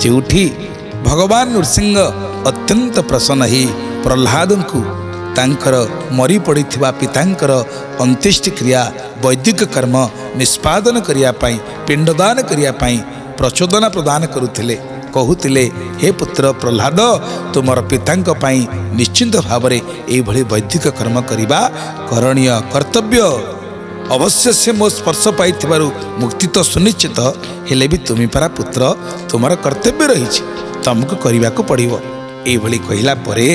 जोठी भगवान नृसिंह अत्यंत प्रसन्न ही प्रह्लाद को तांकर मरी पड़ी पितांकर अंत्येष्टि क्रिया वैदिक कर्म निष्पादन करने पिंडदान करने प्रचोदना प्रदान करुथिले कहूतिले हे पुत्र प्रह्लाद तुमर पितांक पाई निश्चिंत भाव में वैदिक कर्म करवा करणीय कर्तव्य अवश्य से मो स्पर्श पाई मुक्ति तो सुनिश्चित हेले भी तुम पारा पुत्र तुमर कर्तव्य रही तुमको करने को पड़ो ये कहला परे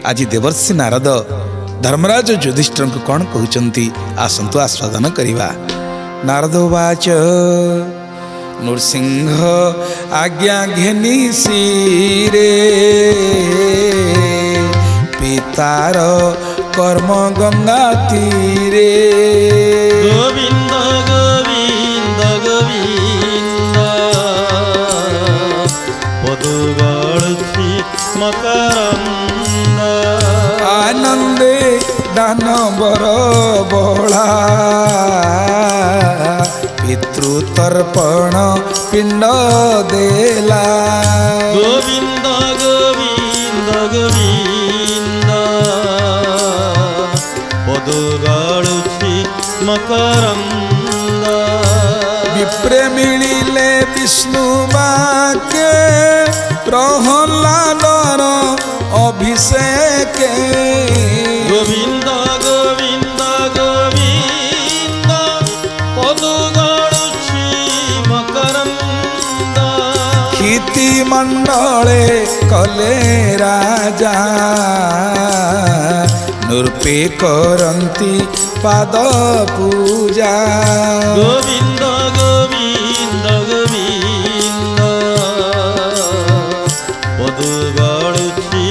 आज देवर्षि नारद धर्मराज युधिष्ठिर को कौन कहते आसतु आस्वादन करवा। नारद वाच नृसिंह आज्ञा घेनी सिरे पितार कर्म गंगा तीरे गोविंद गोविंद गोविंद पदुगळुछि मकरंद आनंदे दानवर बळा पितृतर्पण पिंड देला गोविंद गोविंद गोविंद पदुगळुछि मकरंद विप्रे मिलिले विष्णु वाक्य प्रह्लादर अभिषेक गोविंद गोविंद गोविंद पदुगळुछि मकरंद क्षिति मंडले कले राजा नृपे करंती पाद पूजा गोविंद गोविंद गोविंद पदुगळुछि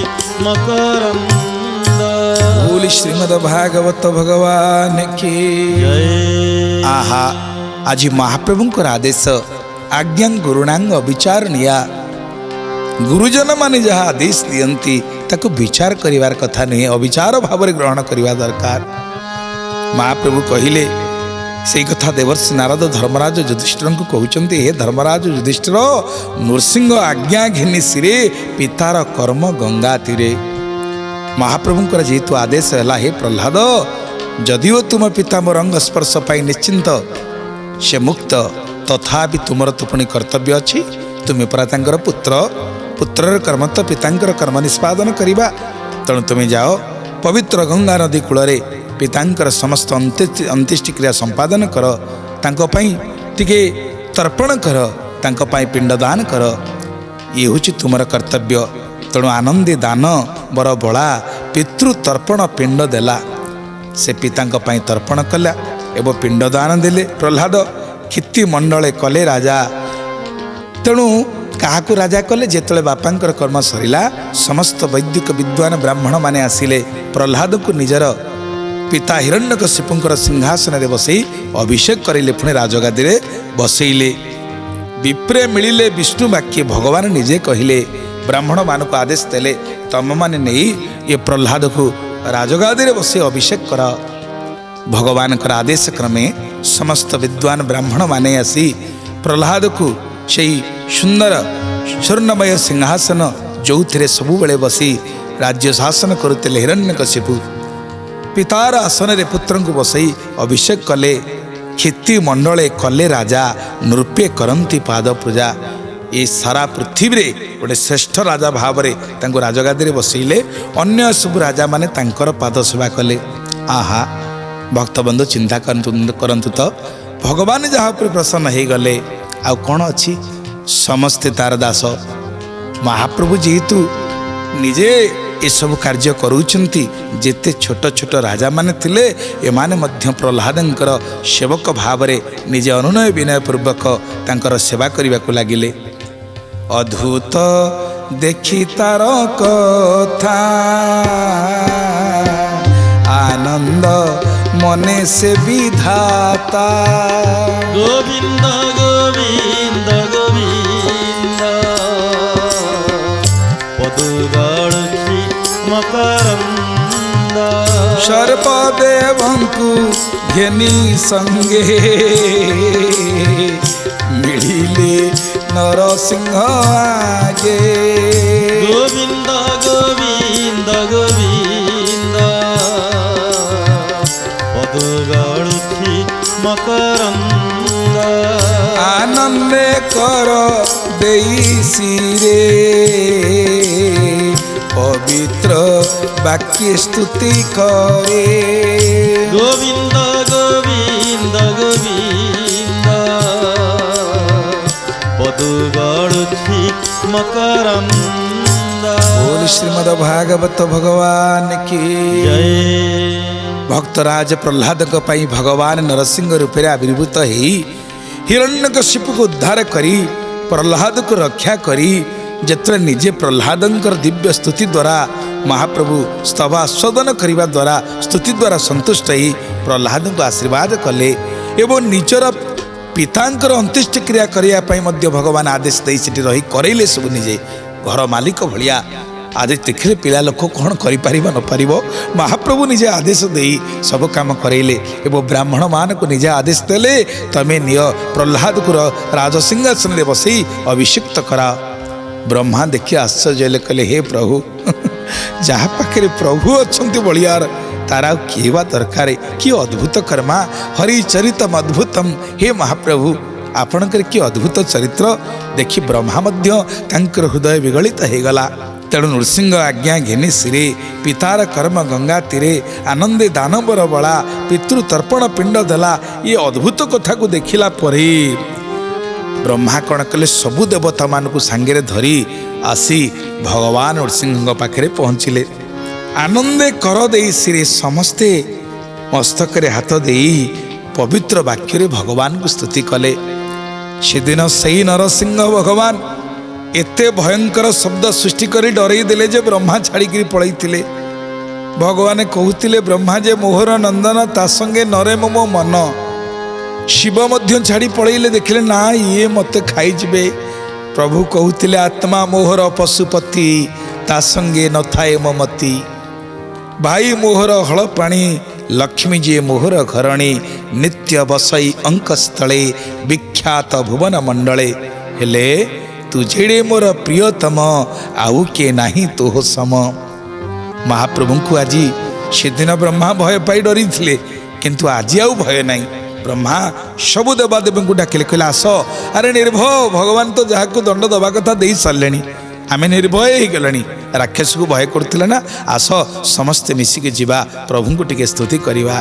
मकरंद। बोल श्रीमद् भागवत भगवान की जय। आहा आज महाप्रभुंकर आदेश आज्ञा गुरुणांग अविचार निया गुरुजन माने जहाँ आदेश दियंती ताको विचार करिवार कथा नहीं अविचार भाव में ग्रहण करवा दरकार। महाप्रभु कहिले से कथा देवर्षि नारद धर्मराज युधिष्ठिर को कहते हे धर्मराज युधिष्ठिर नृसिंह आज्ञा घिनी सिरे पितार कर्म गंगा तीरे महाप्रभुंकर जेहेतु आदेश है हे प्रह्लाद जदिओ तुम पिता मोर अंग स्पर्श पाई निश्चिंत से मुक्त तथापि तुमर तो पुणी कर्तव्य अच्छी तुम्हें परा तांकर पुत्र पुत्रर कर्म तो पितांकर कर्म निष्पादन करिबा तेणु तुम्हें जाओ पवित्र गंगा नदी कूल पितांकर समस्त अंत्येष्टि क्रिया संपादन कर तांको पई टिके तर्पण कर तांको पई पिंडदान कर ये हूँ तुमर कर्तव्य तेणु आनंदी दान बर बड़ा पितृतर्पण पिंड देला से पितांक पई तर्पण कला एवं पिंडदान देले प्रह्लाद क्षिति मंडले कले राजा तेणु काहाकू राजा कले जेतले बापांकर कर्म सरिला समस्त वैदिक विद्वान ब्राह्मण माने आसिले प्रह्लाद को निजर पिता हिरण्यकशिपुंकर सिंहासन रे बसई अभिषेक करिले पुणे राजगादी रे बसैले विप्रे मिलिले विष्णु वाक्य भगवान निजे कहिले ब्राह्मण मान को आदेश देले तम माने नहीं ये प्रह्लाद को राजगादी रे बसई अभिषेक कर भगवान का आदेश क्रमे समस्त विद्वान ब्राह्मण माने आसी प्रह्लाद को से सुंदर स्वर्णमय सिंहासन जो थे सबु बेले बसी राज्य शासन करुले हिरण्यकशिपु पितार आसन रे पुत्र को बसई अभिषेक कले क्षिति मंडले कले राजा नृपे करंती पाद पूजा ये सारा पृथ्वी रे गोटे श्रेष्ठ राजा भाव में राजगादी बसैले अन्य सब राजा माने तांकर पाद सेवा कले। आहा भक्तबंधु चिंता करंतु तो भगवान जहाँ पर प्रसन्न हो गले आ कौन अच्छी समस्ते तार दास महाप्रभु जेहेतु निजे ये सब कार्य करूछंती जेते छोट छोट राजा माने थिले एमाने मध्य प्रह्लादंकर सेवक भाव में निजे अनुनय विनय पूर्वक तांकर सेवा करने को लगिले। अद्भुत देखी तार कथा आनंद मने से विधाता गोविंद गोविंद गोविंद पदुगळुछि मकरंद सर्पदेवंकु घेनी संगे मिलिले ନରସିଂହ ଆଗେ। ଗୋବିନ୍ଦ ଗୋବିନ୍ଦ ଗୋବିନ୍ଦ ପଦୁ ଗାଳୁଛି ମକରନ୍ଦ। ଆନନ୍ଦେ କର ଦେଇ ଶିରେ ପବିତ୍ର ବାକ୍ୟ ସ୍ତୁତି କରେ। ଗୋବିନ୍ଦ ଗୋବିନ୍ଦ ଗୋବିନ୍ଦ ପଦୁ ଗାଳୁଛି ମକରନ୍ଦ। बोल श्रीमद भागवत भगवान की ଜୟ। भक्तराज प्रह्लाद भगवान नरसिंह रूप में आविर्भूत हो हिरण्यकशिपु को उद्धार करी प्रह्लाद को रक्षा करी जत्र निजे प्रह्लाद दिव्य स्तुति द्वारा महाप्रभु स्तव आस्वादन करने द्वारा स्तुति द्वारा संतुष्ट हो प्रह्लाद को आशीर्वाद कले एवं निजर पितांकर अंत्येष्टि क्रिया करने भगवान आदेश दे रही करैले सब निजे घर मालिक भाया आदेश देखिले पिला लोक कौन कर नपार महाप्रभु निजे आदेश दे सब काम करैले एवं ब्राह्मण मान को निजे आदेश देले तमें निय प्रह्लाद को राजसिंहासन में बसई अभिषिक्त करा। ब्रह्मा देखिए आश्चर्य कहले हे प्रभु जहाँ पाखे प्रभु अच्छा बलियार तारा किए बा दरकार कि अद्भुत कर्मा हरिचरितम अद्भुतम हे महाप्रभु आपणकर कि अद्भुत चरित्र देखि ब्रह्मा मध्य तांकर हृदय विगलित हो गला। तेणु नृसिंह आज्ञा घेनी सिरे पितार कर्म गंगा तीरे आनंदे दानवर बला पितृतर्पण पिंड देला ये अद्भुत कथा को देखिला परे ब्रह्मा कण कले सबु देवता मान को सांगे धरी आसी भगवान नृसिंह पाखे पहुँचिले। आनंदे कर दे सिरे समस्ते मस्तक हाथ दे पवित्र वाक्य भगवान को स्तुति कले। सेदिन सही नरसिंह भगवान एते भयंकर शब्द सृष्टि करी डरई देले जे ब्रह्मा छाड़ी पलैतिले। भगवान कहते ब्रह्मा जे मोहर नंदन ता संगे नरे मो मन शिव मध्य छाड़ी पलैले देखिले ना ये मते खाई जिबे। प्रभु कहते आत्मा मोहर पशुपति ता संगे न थाए ममती भाई मोहर हल पाणी लक्ष्मी जी मोहर घरणी नित्य बसई अंक स्थले विख्यात भुवन मंडले हेले तुझे मोर प्रियतम आउ के नाही तोह सम। महाप्रभु को आज सेदिन ब्रह्मा भय पाई डरी थिले किंतु आज आउ भय नहीं। ब्रह्मा सबु देवादेवी को डाकिले कहले आस अरे निर्भय भगवान तो जहाँ को दंड दबा कथा दे सारे आम निर्भय हो गलानी राक्षस को भय करते ना आस समस्ते मिसिक जीवा प्रभु को टिके स्तुति करवा।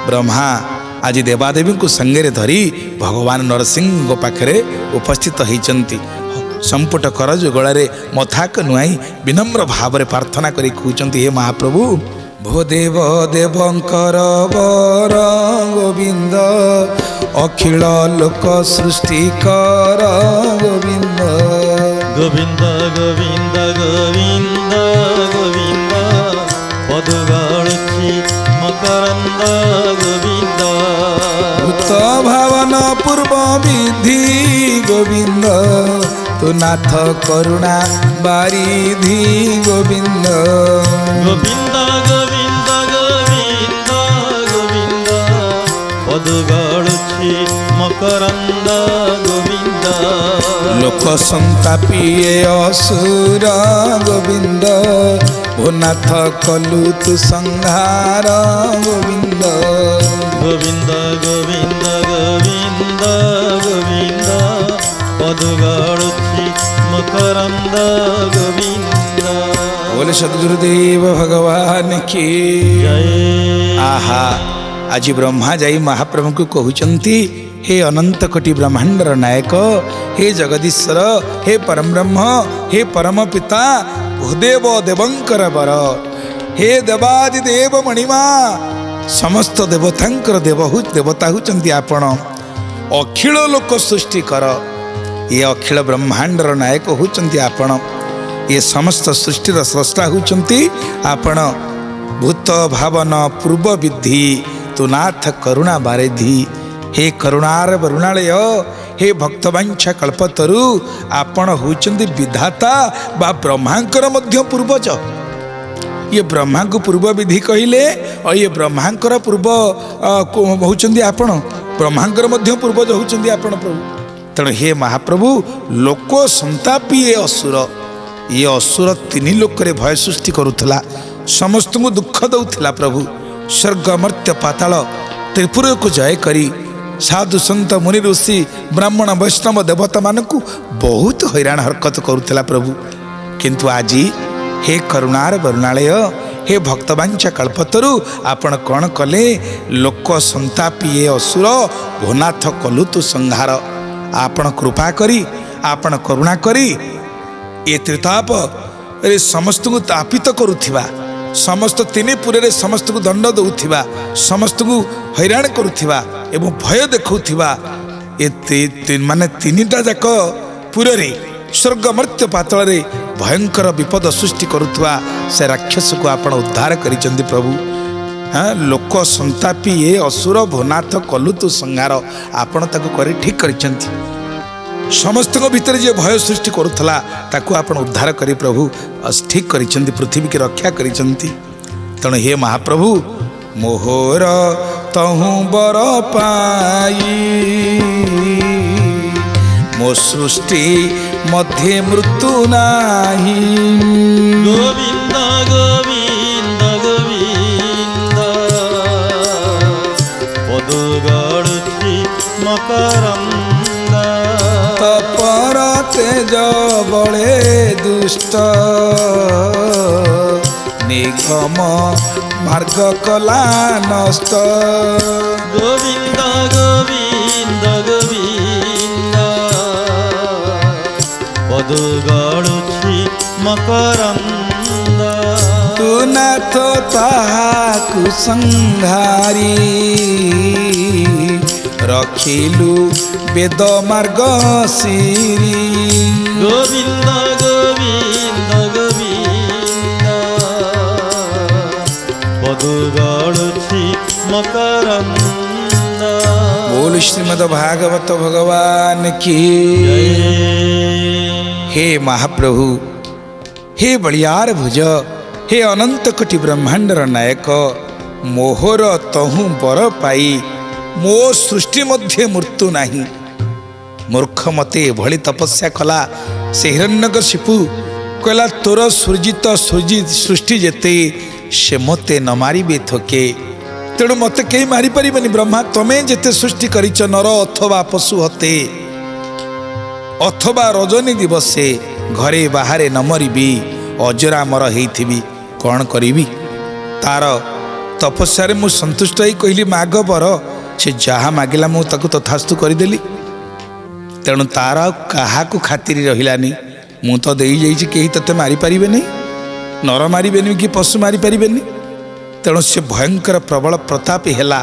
ब्रह्मा आज देवादेवी को संगे धरी भगवान नरसिंह पाखे उपस्थित होती संपुट कर जुगल मथाक नुआई विनम्र भाव प्रार्थना करी कहते हे महाप्रभु भो देव देवंकर वर गोविंद अखिल लोक सृष्टिकर गोविंद गोविंद गोविंद गोविंद गोविंद पदु गाळुछि मकरंद गोविंद भूत भावन पूर्व विधि गोविंद तु नाथ करुणा बारिधि गोविंद गोविंद गोविंद गोविंद गोविंद पदु गाळुछि मकरंद गोविंद लोक संतापिए असुर गोविंद भूनाथ कलु तु संहार गोविंद गोविंद गोविंद गोविंद गोविंद पदु गाळुछि मकरंद गोविंद। बोले सद्गुरुदेव भगवान की जय। आहा आज ब्रह्मा जाई महाप्रभु को कहउचंती हे अनंत कोटि ब्रह्मांडर नायक हे जगदीश्वर हे परम ब्रह्म हे परम पिता भूदेव देवंकर वर हे देवादि देव मणिमा समस्त देवतांकर देवता होचंती आपण अखिल लोक सृष्टि कर ये अखिल ब्रह्मांडर नायक होचंती आपण ये समस्त सृष्टिर स्रष्टा होचंती आपण भूत भावन पूर्व विधि तु नाथ करुणा बारिधि हे करुणार वरुणालय हे भक्तवांछा कल्पतरु आपण होचंती विधाता बा ब्रह्मांकर मध्य पूर्वज। ये ब्रह्मा को पूर्व विधि कहले और ये ब्रह्मांकर पूर्व होचंती आपण ब्रह्मांकर मध्य पूर्वज होचंती आपण प्रभु ତେଣୁ ହେ ମହାପ୍ରଭୁ ଲୋକ ସନ୍ତାପୀ ଏ ଅସୁର, ଏ ଅସୁର ତିନି ଲୋକରେ ଭୟ ସୃଷ୍ଟି କରୁଥିଲା, ସମସ୍ତଙ୍କୁ ଦୁଃଖ ଦେଉଥିଲା। ପ୍ରଭୁ ସ୍ୱର୍ଗ ମର୍ତ୍ତ୍ୟ ପାତାଳ ତ୍ରିପୁରକୁ ଜୟ କରି ସାଧୁ ସନ୍ଥ ମୁନି ଋଷି ବ୍ରାହ୍ମଣ ବୈଷ୍ଣବ ଦେବତାମାନଙ୍କୁ ବହୁତ ହଇରାଣ ହରକତ କରୁଥିଲା ପ୍ରଭୁ। କିନ୍ତୁ ଆଜି ହେ କରୁଣାର ବରୁଣାଳୟ, ହେ ଭକ୍ତବାଞ୍ଚା କଳ୍ପତରୁ ଆପଣ କ'ଣ କଲେ? ଲୋକ ସନ୍ତାପୀ ଏ ଅସୁର ଭୋନାଥ କଲୁ ତୁ ସଂହାର। ଆପଣ କୃପା କରି, ଆପଣ କରୁଣା କରି ଏ ତ୍ରିତାପରେ ସମସ୍ତଙ୍କୁ ତାପିତ କରୁଥିବା, ସମସ୍ତ ତିନି ପୁରରେ ସମସ୍ତଙ୍କୁ ଦଣ୍ଡ ଦେଉଥିବା, ସମସ୍ତଙ୍କୁ ହଇରାଣ କରୁଥିବା ଏବଂ ଭୟ ଦେଖାଉଥିବା ଏ ମାନେ ତିନିଟା ଯାକ ପୁରରେ ସ୍ୱର୍ଗ ମର୍ତ୍ତ୍ୟ ପାତାଳରେ ଭୟଙ୍କର ବିପଦ ସୃଷ୍ଟି କରୁଥିବା ସେ ରାକ୍ଷସକୁ ଆପଣ ଉଦ୍ଧାର କରିଛନ୍ତି ପ୍ରଭୁ। ଲୋକ ସନ୍ତାପୀ ଏ ଅସୁର ଭୋନାଥ କଲୁ ତୁ ସଂହାର। ଆପଣ ତାକୁ କରି ଠିକ୍ କରିଛନ୍ତି। ସମସ୍ତଙ୍କ ଭିତରେ ଯିଏ ଭୟ ସୃଷ୍ଟି କରୁଥିଲା ତାକୁ ଆପଣ ଉଦ୍ଧାର କରି ପ୍ରଭୁ ଠିକ୍ କରିଛନ୍ତି, ପୃଥିବୀକି ରକ୍ଷା କରିଛନ୍ତି। ତେଣୁ ହେ ମହାପ୍ରଭୁ, ମୋହର ତହୁଁ ବର ପାଇ ମୋ ସୃଷ୍ଟି ମଧ୍ୟେ ମୃତ୍ୟୁ ନାହିଁ। ଗୋବିନ୍ଦ ଗୋବିନ୍ଦ ଗୋବିନ୍ଦ ପଦୁ ଗଡ଼ୁଛି ମକରନ୍ଦ। ତପର ତେଜ ବଳେ ଦୁଷ୍ଟ ନିଗମ ମାର୍ଗ କଲା ନଷ୍ଟ। ଗୋବିନ୍ଦ ଗୋବିନ୍ଦ ଗୋବିନ୍ଦ ପଦୁ ଗଡ଼ୁଛି ମକରନ୍ଦ। ତୁ ନାଥ ତାହାକୁ ସଂହାରି ରଖିଲୁ ବେଦ ମାର୍ଗ ସିରି। ଗୋବିନ୍ଦ ଗୋବିନ୍ଦ ଗୋବିନ୍ଦ ପଦୁ ଗଡ଼ୁଛି ମକରନ୍ଦ। बोल श्रीमद भागवत भगवान की। हे महाप्रभु, हे बलियार भुज, हे अनंत कोटि ब्रह्मांडर नायक, मोहर तहु बर पाई मो सृष्टि मध्य मृत्यु नाही। मूर्ख मते भली तपस्या कला से हिरण्यकशिपु कहला तोर सृजित सृष्टि जेते से मते न मारिबे थके। तेणु मत कहीं मारी पारिबेनि ब्रह्मा, तमें जेते सृष्टि करिच नर अथवा पशु हते अथवा रजनी दिवसे घरे बाहरे न मरिबी अजरा मर हेइथिबी कौन करिबी। तार तपस्या मु संतुष्ट होई कहली माग बर, से जहाँ मागिला मु ताकु तथास्तु करदेली। तेणु तार काहाकु खातिर रहिलानी, मु तो देई जाइछि, केही तते मारी पारिबेनि, नर मारिबेनि कि पशु मारी पारिबेनि। तेणु से भयंकर प्रबल प्रतापी हेला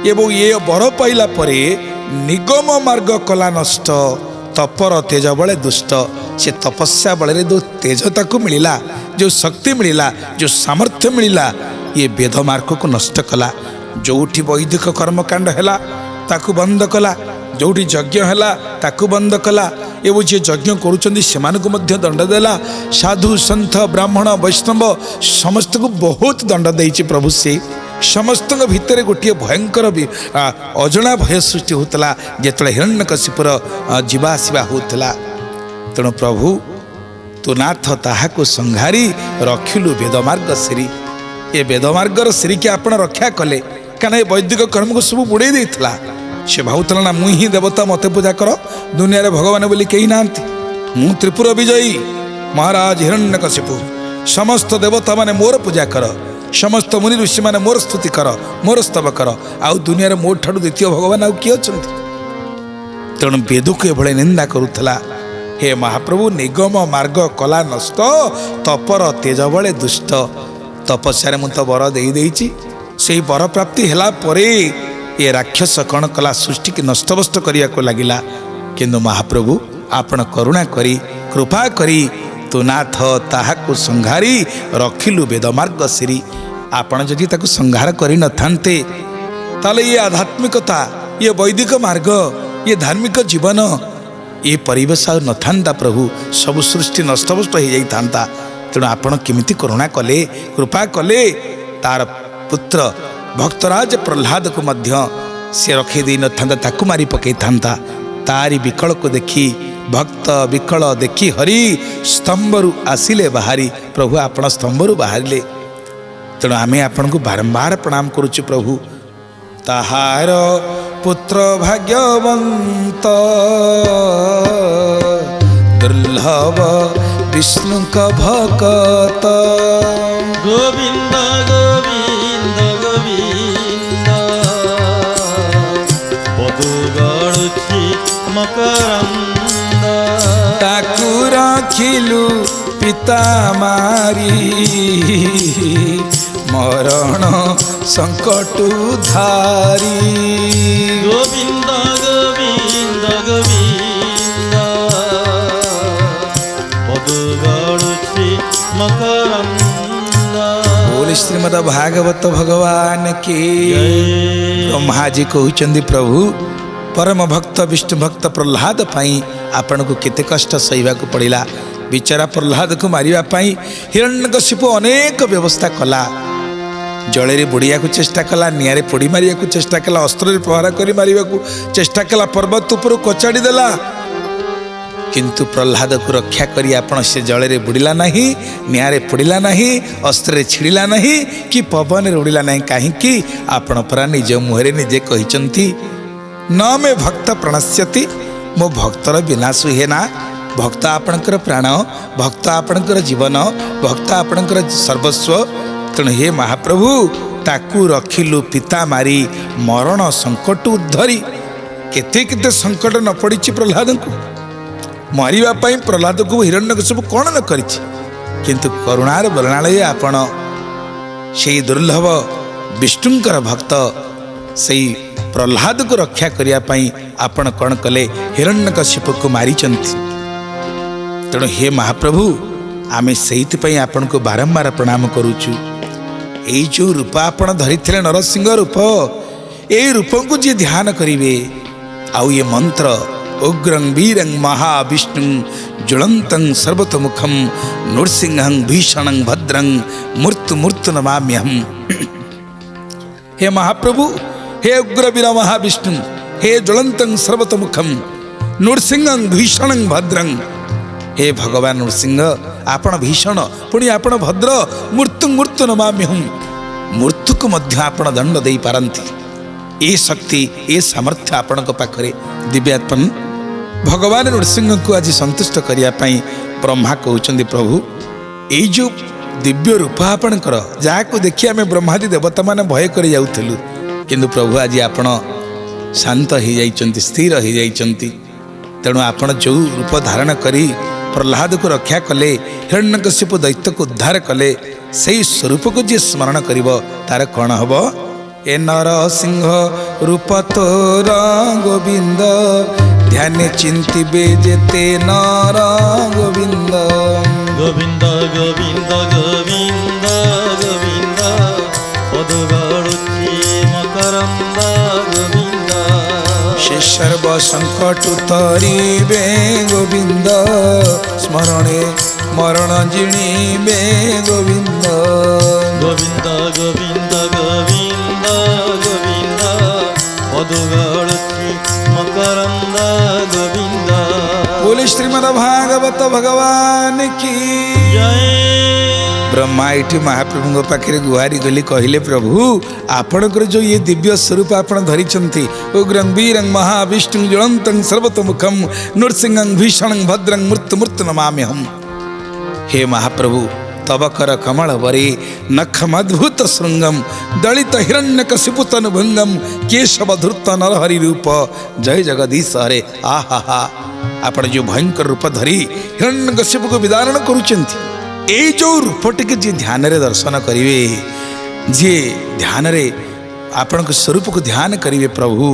एवं ये बर पाइला परे निगम मार्ग कला नष्ट। तपर तेज बले दुष्ट, से तपस्या बल जो तेज ताकू मिला, जो शक्ति मिला, जो सामर्थ्य मिला, ये वेद मार्ग को नष्ट कला। जोठी वैदिक कर्मकांड है ताकू बंद कला, जोठी यज्ञ है ताकू बंद कला एवं जे यज्ञ करुँच से दंड देला। साधु सन्थ ब्राह्मण वैष्णव समस्त को बहुत दंड देइछि प्रभु। से समस्त भितर गोटे भयंकर अजना भय सृष्टि होता जो हिरण्यकशिपुर जीवा आसवा होता। तेणु प्रभु तु नाथ ताहाकु संहारी रखिलु वेदमार्ग श्री। ये वेदमार्गर श्री के आपण रक्षा कले, कारण वैदिक कर्म को सब बुड़े देता। से भावुला ना मुई ही देवता मते पूजा कर, दुनिया रे भगवान बोली कहीं ना, मु त्रिपुर विजयी महाराज हिरण्यकशिपु, समस्त देवता माने मोर पूजा कर, समस्त मुनि ऋषि माने मोर स्तुति कर, मोर स्तव कर, आउ दुनिया रे मोर ठाडू द्वितीय भगवान आउ किए अछंती। तेणु वेद को एभळे निंदा करुथला। हे महाप्रभु, निगम मार्ग कला नष्ट, तपर तेज बळे दुष्ट। तपस्या मु तो बर देई देइछि, सेही बर प्राप्ति हेला परे ये राक्षस कण कला सृष्टि की नष्टभष्ट करिया को लागिला। किंतु महाप्रभु आपण करुणा करी कृपा करी तु नाथ ताहाकु संहारी रखिलु वेदमार्ग श्री। आपण जदि ताकु संहार करि न थान्ते ताले ये आध्यात्मिकता, ये वैदिक मार्ग, ये धार्मिक जीवन, ये परिवेश न थान्ता प्रभु, सब सृष्टि नष्टभष्ट हो जाई थान्ता। तेणु आपण केमिति करुणा कले, कृपा कले। तार पुत्र भक्तराज प्रह्लाद को मध्य से रखे दे न था, ताकू मारी पकई था। तारी विकल को देखी भक्त विकल देखी हरि स्तंभरू आसिले बाहरी प्रभु आपण स्तंभरू बाहरिले तेणु आमे आपण को बारंबार प्रणाम करुचु प्रभु ताहार पुत्र भाग्यवंत दुर्लभ विष्णु का भक्त गोविंद गोविंद गोविंद पदु गळुछि मकरंद ताकू रखिलु पिता मारी मरण संकट धारी गोविंद गोविंद गोविंद पदु गळुछि मकरंद बोल श्रीमद भागवत भगवान की ब्रह्मा जी कहउचंदी प्रभु परम भक्त विष्णु भक्त प्रह्लाद पाई आपण को केते कष्ट सहिबा को पड़िला बिचारा प्रह्लाद को मारिबा पाई हिरण्यकशिपु अनेक व्यवस्था कला जड़े बुड़िया को चेष्टा कला निआरे पोड़ी मारिया को चेष्टा कला अस्त्र प्रहार करी मारिबा को चेष्टा कला पर्वत ऊपर कचाड़ी देला किंतु प्रह्लाद को रक्षा करी आपण से जड़े बुड़िला नहीं निआरे पोड़िला नहीं अस्त्र छिड़िला नहीं कि पवन उड़िला नहीं कहीं आपण परा निज मुहरे निजे कहिचंती न मे भक्त प्रणश्यति मो भक्तर विनाश हुए ना भक्त आपणकर प्राण भक्त आपणकर जीवन भक्त आपणकर सर्वस्व तेणु हे महाप्रभु ताकू रखिलु पिता मारी मरण संकट उद्धरी केते केते संकट न पड़ी प्रह्लाद को मरिबा पई प्रह्लाद को हिरण्यकशिपु कौन न करिछि किंतु करुणार वर्णालय आपण से दुर्लभ विष्णुंकर भक्त से प्रह्लाद को रक्षा करिया पई आपण कौन कले हिरण्यकशिपु को मारिचंती तेणु हे महाप्रभु आमे सेहिति पई आपण को बारंबार प्रणाम करूचु एई जो रूप आपण धरिथिले नरसिंह रूप एई रूप को जे ध्यान करिवे आउ ये मंत्र उग्रं वीरं महाविष्णु ज्वलंतं सर्वतोमुखं नृसिंहं भीषणं भद्रं मूर्ति नमाम्यहम् हे महाप्रभु हे उग्र वीर महाविष्णु हे ज्वलंतं सर्वतोमुखं नृसिंहं भीषणं भद्रं हे भगवान नृसिंह आपण भीषण पुणी आपण भद्र मूर्ति नमाम्यहम् मृत्यु को मध्य आपण दंड दे पारंती ए शक्ति ए सामर्थ्य आपण पाखरे दिव्यात्मन भगवान नृसिंह को आज संतुष्ट करिया पई ब्रह्मा कहउचंदी प्रभु ए जो दिव्य रूप आपणकर जाको देखि आमे ब्रह्मादि देवता माने भय करि जाउथलु किंतु प्रभु आज आपण शांत हो जाइचंती स्थिर हो जाइचंती तेणु आपण जो रूप धारण करी प्रह्लाद को रक्षा कले हिरण्यकशिपु दैत्य को उद्धार कले सही स्वरूप को जी स्मरण करिवो तार कौन हब ए नरसिंह रूप तोर गोविंद ध्यान चिंतिबे जेते नर गोविंद गोविंद गोविंद गोविंद गोविंद पदु गळुछि मकरंद गोविंद से सर्व संकट तरिबे गोविंद स्मरणे मरण जिणिबे गोविंद गोविंद गोविंद गोविंद गोविंद पदु गळुछि मकरंद गोविंद बोले श्रीमद भागवत भगवान की जय ब्रह्मा इठी महाप्रभु पाखे गुहारी गली कहले प्रभु आपणकर जो ये दिव्य स्वरूप आपण धरिचंती उग्रं वीरं महाविष्णु ज्वलंतं सर्वतोमुखं नृसिंहं भीषणं भद्रं मूर्ति नमाम्यहम् हे महाप्रभु तब कर कमल वरे नखमद्भुत श्रृंगम दलित हिरण्यकशिपुतनुभंगम केशव धूर्त नरहरि रूप जय जगदीश हरे आहा हा आपण जो भयंकर रूप धरी हिरण्यकशिपु को विदारण करुचंती ए जो रूपटी के जी ध्यान रे दर्शन करिवे जे ध्यान रे आपण को स्वरूप को ध्यान करिवे प्रभु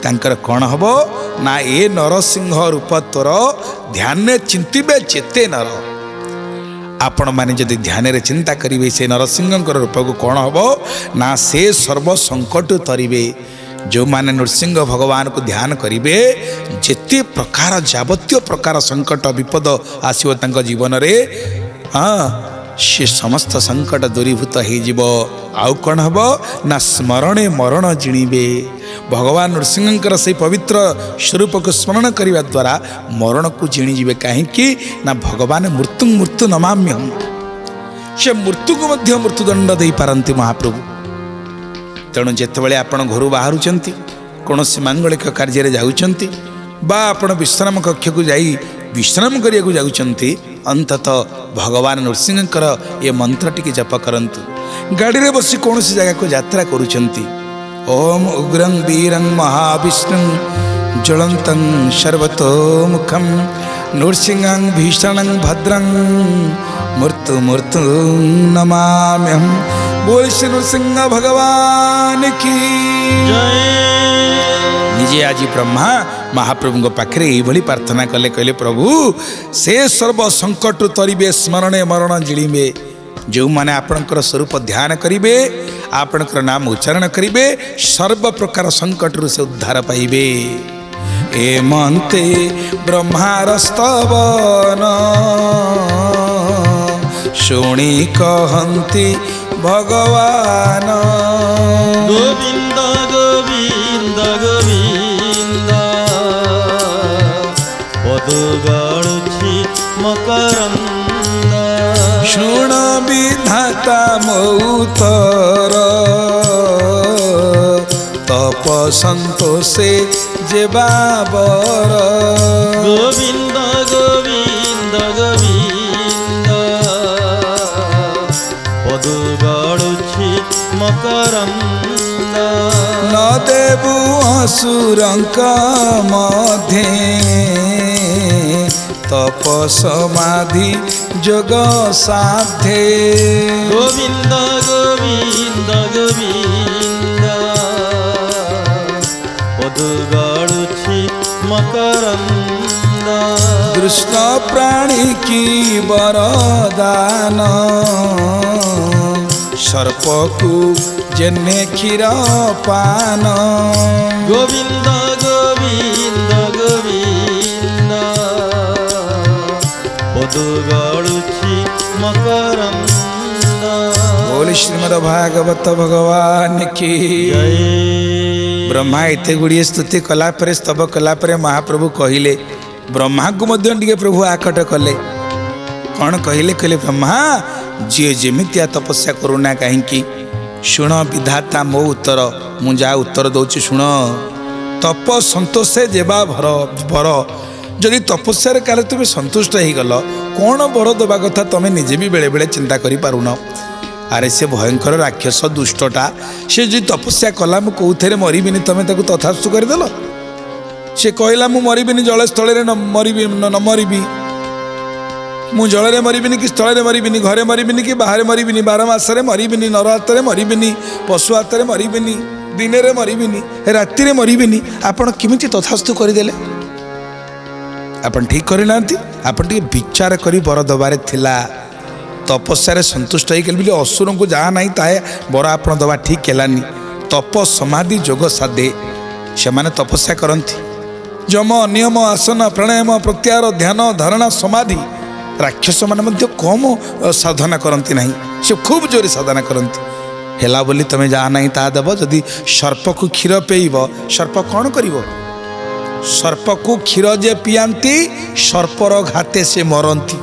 तांकर कौन हबो ना ए नरसिंह रूप तोर ध्यान चिंतिबे चेते नर आपण माने जदि ध्यान रे चिंता करिवे से नरसिंह रूप को कौन हबो ना से सर्व संकट तरिवे जो माने नृसिंह भगवान को ध्यान करिवे जेते प्रकार जावतीय प्रकार संकट विपद आसीव तांक जीवन रे हाँ से समस्त संकट दूरीभूत हो आउ कौन हम ना स्मरणे मरण जिणिबे भगवान नृसिंहଙ୍କର ସେହି ପବିତ୍ର ସ୍ୱରୂପକୁ ସ୍ମରଣ କରିବା ଦ୍ୱାରା ମରଣକୁ ଜିଣିଯିବେ। କାହିଁକି ନା ଭଗବାନ ମୃତ୍ୟୁ ନମାମ୍ୟହମ୍, ସେ ମୃତ୍ୟୁକୁ ମଧ୍ୟ ମୃତ୍ୟୁଦଣ୍ଡ ଦେଇପାରନ୍ତି ମହାପ୍ରଭୁ। ତେଣୁ ଯେତେବେଳେ ଆପଣ ଘରୁ ବାହାରୁଛନ୍ତି, କୌଣସି ମାଙ୍ଗଳିକ କାର୍ଯ୍ୟରେ ଯାଉଛନ୍ତି ବା ଆପଣ ବିଶ୍ରାମ କକ୍ଷକୁ ଯାଇ ବିଶ୍ରାମ କରିବାକୁ ଯାଉଛନ୍ତି, ଅନ୍ତତଃ ଭଗବାନ ନୃସିଂହଙ୍କର ଏ ମନ୍ତ୍ର ଟିକେ ଜପ କରନ୍ତୁ। ଗାଡ଼ିରେ ବସି କୌଣସି ଜାଗାକୁ ଯାତ୍ରା କରୁଛନ୍ତି, ଓମ୍ ଉଗ୍ରଂ ବୀରଂ ମହାବିଷ୍ଣୁଂ ଜ୍ୱଳନ୍ତଂ ସର୍ବତୋମୁଖଂ ନୃସିଂହଂ ଭୀଷଣଂ ଭଦ୍ରଂ ମୃତ୍ୟୁ ନମାମ୍ୟହମ୍। ବୋଲ ଶ୍ରୀ ନୃସିଂହ ଭଗବାନ କି ଜୟ। ନିଜେ ଆଜି ବ୍ରହ୍ମା ମହାପ୍ରଭୁଙ୍କ ପାଖରେ ଏଇଭଳି ପ୍ରାର୍ଥନା କଲେ, କହିଲେ ପ୍ରଭୁ ସେ ସର୍ବ ସଙ୍କଟ ତରିବେ, ସ୍ମରଣେ ମରଣ ଜିଣିବେ। ଯେଉଁମାନେ ଆପଣଙ୍କର ସ୍ୱରୂପ ଧ୍ୟାନ କରିବେ, ଆପଣଙ୍କର ନାମ ଉଚ୍ଚାରଣ କରିବେ, ସର୍ବ ପ୍ରକାର ସଙ୍କଟରୁ ସେ ଉଦ୍ଧାର ପାଇବେ। ଏମନ୍ତେ ବ୍ରହ୍ମାର ସ୍ତବନ ଶୁଣି କହନ୍ତି ଭଗବାନ। ଗୋବିନ୍ଦ ଗୋବିନ୍ଦ ଗୋବିନ୍ଦ ପଦ ଗାଳୁଛି ମକରନ୍ଦ। ଶୁଣ ବିଧାତା ମଉତର ତପ ସନ୍ତୋଷେ ଯେବାବର। ଗୋବିନ୍ଦ ଗୋବିନ୍ଦ ଗୋବିନ୍ଦ ପଦ ଗାଳୁଛି ମକରନ୍ଦ। ନ ଦେବୁ ଅସୁରଙ୍କ ମଧ୍ୟେ ତପ ସମାଧି ଯୋଗ ସାଧେ। ଗୋବିନ୍ଦ ଗୋବିନ୍ଦ ଗୋବିନ୍ଦ ପଦ ଗାଳୁଛି ମକରନ୍ଦ। କୃଷ୍ଣ ପ୍ରାଣୀ କି ବରଦାନ ସର୍ପକୁ ଜେନେ କ୍ଷୀର ପାନ। ଗୋବିନ୍ଦ ଗୋବିନ୍ଦ ଗୋବିନ୍ଦ ପଦ ଗାଳୁଛି ମକରନ୍ଦ। ବୋଲ ଶ୍ରୀମଦ ଭାଗବତ ଭଗବାନ କି ଜୟ। ବ୍ରହ୍ମା ଏତେ ଗୁଡ଼ିଏ ସ୍ତୁତି କଲା ପରେ, ସ୍ତବ କଲା ପରେ ମହାପ୍ରଭୁ କହିଲେ, ବ୍ରହ୍ମାଙ୍କୁ ମଧ୍ୟ ଟିକେ ପ୍ରଭୁ ଆକଟ କଲେ। କ'ଣ କହିଲେ? କହିଲେ ବ୍ରହ୍ମା ଯିଏ ଯେମିତିଆ ତପସ୍ୟା କରୁନା କାହିଁକି, ଶୁଣ ବିଧାତା ମୋ ଉତ୍ତର, ମୁଁ ଯାହା ଉତ୍ତର ଦେଉଛି ଶୁଣ। ତପ ସନ୍ତୋଷେ ଯେବା ବର, ଯଦି ତପସ୍ୟାରେ କାଳେ ତୁମେ ସନ୍ତୁଷ୍ଟ ହେଇଗଲ, କ'ଣ ବର ଦେବା କଥା ତମେ ନିଜେ ବି ବେଳେବେଳେ ଚିନ୍ତା କରିପାରୁନ। ଆରେ ସେ ଭୟଙ୍କର ରାକ୍ଷସ ଦୁଷ୍ଟଟା, ସେ ଯଦି ତପସ୍ୟା କଲା ମୁଁ କେଉଁଥିରେ ମରିବିନି, ତମେ ତାକୁ ତଥାସ୍ତୁ କରିଦେଲ। ସେ କହିଲା ମୁଁ ମରିବିନି, ଜଳ ସ୍ଥଳରେ ନ ମରିବି, ମୁଁ ଜଳରେ ମରିବିନି କି ସ୍ଥଳରେ ମରିବିନି, ଘରେ ମରିବିନି କି ବାହାରେ ମରିବିନି, 12 ମାସରେ ମରିବିନି, ନର ହାତରେ ମରିବିନି, ପଶୁ ହାତରେ ମରିବିନି, ଦିନରେ ମରିବିନି, ରାତିରେ ମରିବିନି। ଆପଣ କେମିତି ତଥାସ୍ତୁ କରିଦେଲେ? ଆପଣ ଠିକ୍ କରିନାହାନ୍ତି। ଆପଣ ଟିକେ ବିଚାର କରି ବର ଦେବାରେ ଥିଲା। ତପସ୍ୟାରେ ସନ୍ତୁଷ୍ଟ ହେଇଗଲେ ବୋଲି ଅସୁରଙ୍କୁ ଯାହା ନାହିଁ ତାହା ବର ଆପଣ ଦେବା ଠିକ୍ ହେଲାନି। ତପ ସମାଧି ଯୋଗ ସାଧେ ସେମାନେ ତପସ୍ୟା କରନ୍ତି। ଯମ ନିୟମ ଆସନ ପ୍ରାଣାୟାମ ପ୍ରତ୍ୟାହାର ଧ୍ୟାନ ଧାରଣା ସମାଧି ରାକ୍ଷସମାନେ ମଧ୍ୟ କମ୍ ସାଧନା କରନ୍ତି ନାହିଁ, ସେ ଖୁବ୍ ଜୋରେ ସାଧନା କରନ୍ତି। ହେଲା ବୋଲି ତମେ ଯାହା ନାହିଁ ତାହା ଦେବ। ଯଦି ସର୍ପକୁ କ୍ଷୀର ପିଇବ, ସର୍ପ କ'ଣ କରିବ? ସର୍ପକୁ କ୍ଷୀର ଯେ ପିଆନ୍ତି, ସର୍ପର ଘାତେ ସେ ମରନ୍ତି।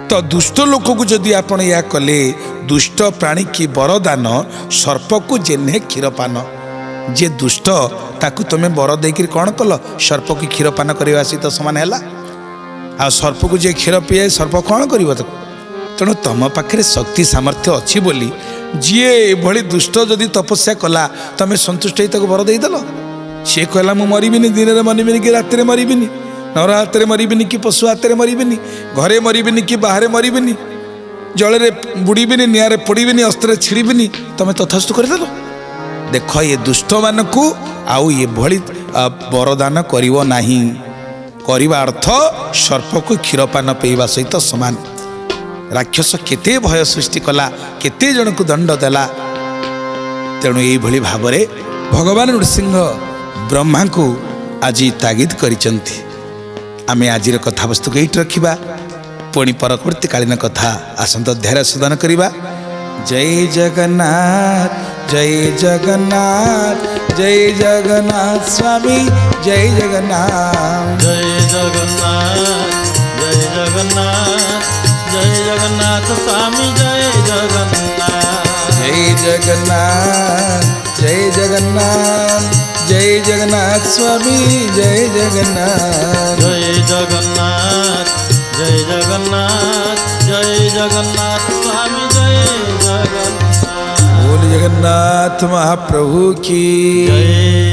ତ ଦୁଷ୍ଟ ଲୋକକୁ ଯଦି ଆପଣ ଏହା କଲେ, ଦୁଷ୍ଟ ପ୍ରାଣୀ କି ବରଦାନ, ସର୍ପକୁ ଜେହ୍ନେ କ୍ଷୀରପାନ। ଯେ ଦୁଷ୍ଟ ତାକୁ ତୁମେ ବର ଦେଇକରି କ'ଣ କଲ? ସର୍ପକୁ କ୍ଷୀରପାନ କରିବା ସହିତ ସମାନ ହେଲା। ଆଉ ସର୍ପକୁ ଯିଏ କ୍ଷୀର ପିଏ, ସର୍ପ କ'ଣ କରିବ ତାକୁ? ତେଣୁ ତମ ପାଖରେ ଶକ୍ତି ସାମର୍ଥ୍ୟ ଅଛି ବୋଲି ଯିଏ ଏଭଳି ଦୁଷ୍ଟ ଯଦି ତପସ୍ୟା କଲା, ତମେ ସନ୍ତୁଷ୍ଟ ହେଇ ତାକୁ ବର ଦେଇଦେଲ। ସିଏ କହିଲା ମୁଁ ମରିବିନି, ଦିନରେ ମରିବିନି କି ରାତିରେ ମରିବିନି, ନର ହାତରେ ମରିବିନି କି ପଶୁ ହାତରେ ମରିବିନି, ଘରେ ମରିବିନି କି ବାହାରେ ମରିବିନି, ଜଳରେ ବୁଡ଼ିବିନି, ନିଆଁରେ ପୋଡ଼ିବିନି, ଅସ୍ତ୍ରରେ ଛିଡ଼ିବିନି, ତମେ ତଥାସ୍ତୁ କରିଦେଲ। ଦେଖ ଏ ଦୁଷ୍ଟମାନଙ୍କୁ ଆଉ ଏଭଳି ବରଦାନ କରିବ ନାହିଁ। କରିବା ଅର୍ଥ ସର୍ପକୁ କ୍ଷୀରପାନ ପିଇବା ସହିତ ସମାନ। ରାକ୍ଷସ କେତେ ଭୟ ସୃଷ୍ଟି କଲା, କେତେ ଜଣକୁ ଦଣ୍ଡ ଦେଲା। ତେଣୁ ଏଇଭଳି ଭାବରେ ଭଗବାନ ନୃସିଂହ ବ୍ରହ୍ମାଙ୍କୁ ଆଜି ତାଗିଦ କରିଛନ୍ତି। ଆମେ ଆଜିର କଥାବସ୍ତୁକୁ ଏଇଠି ରଖିବା, ପୁଣି ପରବର୍ତ୍ତୀ କାଳୀନ କଥା ଆସନ୍ତା ଅଧ୍ୟାୟରେ ସଦାନ କରିବା। ଜୟ ଜଗନ୍ନାଥ जय जगन्नाथ स्वामी जय जगन्नाथ जय जगन्नाथ जय जगन्नाथ जय जगन्नाथ स्वामी जय जगन्नाथ जय जगन्नाथ जय जगन्नाथ स्वामी जय जगन्नाथ जय जगन्नाथ जय जगन्नाथ जय जगन्नाथ स्वामी जय जगन्नाथ बोल जगन्नाथ महाप्रभु की जय